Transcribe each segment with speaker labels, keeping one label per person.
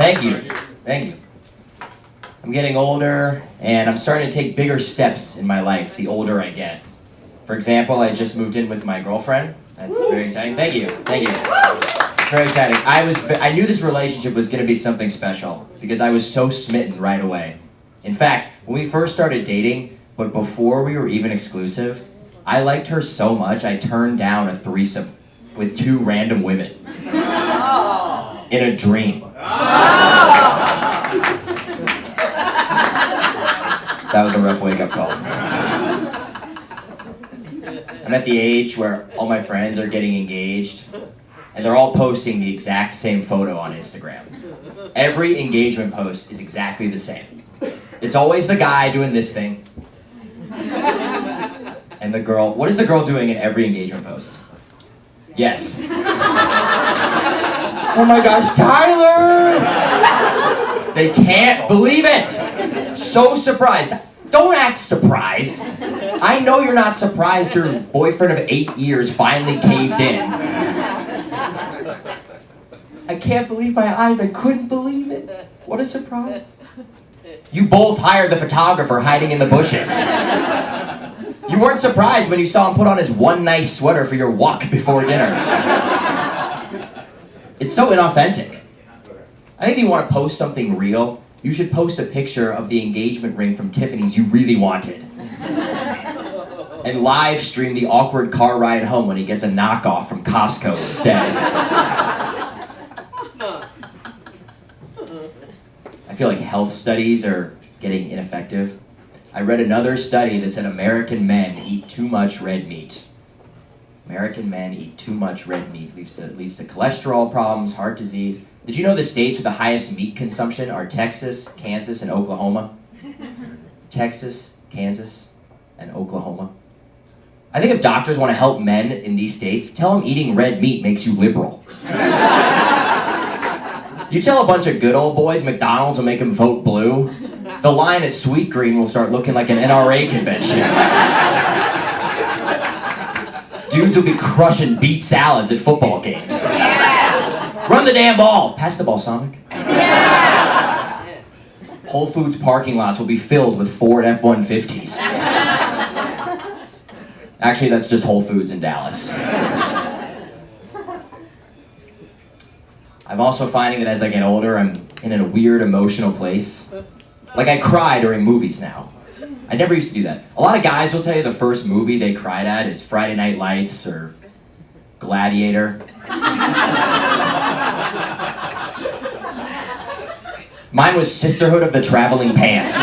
Speaker 1: Thank you. Thank you. I'm getting older, and I'm starting to take bigger steps in my life the older I get. For example, I just moved in with my girlfriend. That's very exciting. Thank you. Thank you. It's very exciting. I knew this relationship was going to be something special because I was so smitten right away. In fact, when we first started dating, but before we were even exclusive, I liked her so much I turned down a threesome with 2 random women in a dream. That was a rough wake-up call. I'm at the age where all my friends are getting engaged, and they're all posting the exact same photo on Instagram. Every engagement post is exactly the same. It's always the guy doing this thing, and the girl. What is the girl doing in every engagement post? Yes. Oh my gosh, Tyler! They can't believe it! So surprised. Don't act surprised. I know you're not surprised your boyfriend of 8 years finally caved in. I can't believe my eyes. I couldn't believe it. What a surprise. You both hired the photographer hiding in the bushes. You weren't surprised when you saw him put on his one nice sweater for your walk before dinner. It's so inauthentic. I think if you want to post something real, you should post a picture of the engagement ring from Tiffany's you really wanted. And live stream the awkward car ride home when he gets a knockoff from Costco instead. I feel like health studies are getting ineffective. I read another study that said American men eat too much red meat. American men eat too much red meat. Leads to cholesterol problems, heart disease. Did you know the states with the highest meat consumption are Texas, Kansas, and Oklahoma? Texas, Kansas, and Oklahoma. I think if doctors want to help men in these states, tell them eating red meat makes you liberal. You tell a bunch of good old boys McDonald's will make them vote blue, the line at Sweet Green will start looking like an NRA convention. Dudes will be crushing beet salads at football games. Yeah. Run the damn ball. Pass the ball, Sonic. Yeah. Whole Foods parking lots will be filled with Ford F-150s. Actually, that's just Whole Foods in Dallas. I'm also finding that as I get older, I'm in a weird emotional place. Like I cry during movies now. I never used to do that. A lot of guys will tell you the first movie they cried at is Friday Night Lights or Gladiator. Mine was Sisterhood of the Traveling Pants.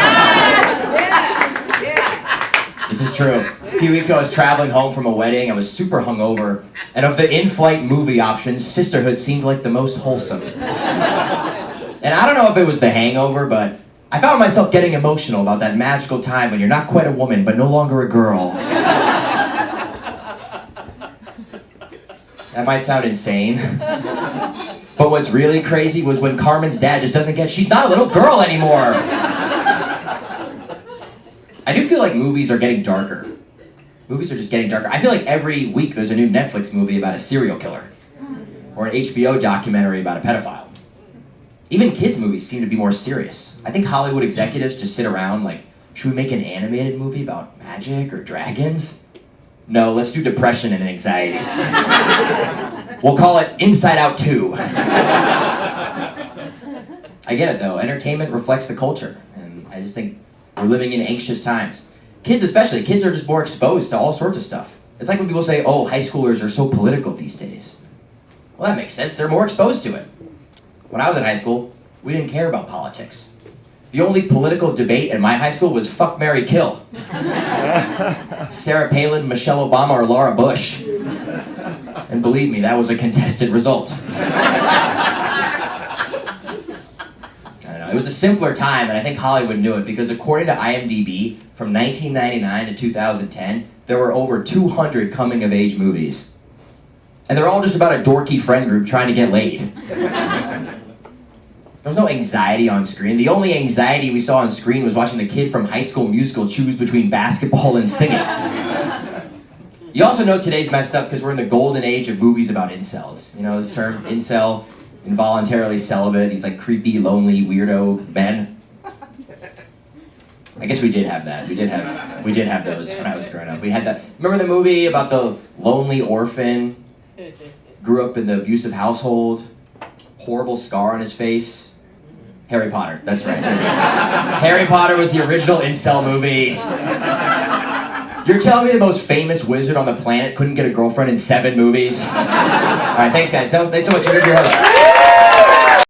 Speaker 1: This is true. A few weeks ago I was traveling home from a wedding. I was super hungover. And of the in-flight movie options, Sisterhood seemed like the most wholesome. And I don't know if it was the hangover, but I found myself getting emotional about that magical time when you're not quite a woman, but no longer a girl. That might sound insane. But what's really crazy was when Carmen's dad just doesn't get, she's not a little girl anymore. I do feel like movies are getting darker. Movies are just getting darker. I feel like every week there's a new Netflix movie about a serial killer. Or an HBO documentary about a pedophile. Even kids' movies seem to be more serious. I think Hollywood executives just sit around like, should we make an animated movie about magic or dragons? No, let's do depression and anxiety. We'll call it Inside Out 2. I get it though, entertainment reflects the culture. And I just think we're living in anxious times. Kids especially, kids are just more exposed to all sorts of stuff. It's like when people say, oh, high schoolers are so political these days. Well, that makes sense, they're more exposed to it. When I was in high school, we didn't care about politics. The only political debate in my high school was fuck, marry, kill. Sarah Palin, Michelle Obama, or Laura Bush. And believe me, that was a contested result. I don't know, it was a simpler time, and I think Hollywood knew it, because according to IMDb, from 1999 to 2010, there were over 200 coming-of-age movies. And they're all just about a dorky friend group trying to get laid. There's no anxiety on screen. The only anxiety we saw on screen was watching the kid from High School Musical choose between basketball and singing. You also know today's messed up because we're in the golden age of movies about incels. You know this term, incel? involuntarily celibate, these like creepy, lonely, weirdo men. I guess we did have that. We did have those when I was growing up. We had that. Remember the movie about the lonely orphan? Grew up in the abusive household. Horrible scar on his face. Harry Potter. That's right. Harry Potter was the original incel movie. You're telling me the most famous wizard on the planet couldn't get a girlfriend in 7 movies? All right, thanks guys. Thanks so much for your host.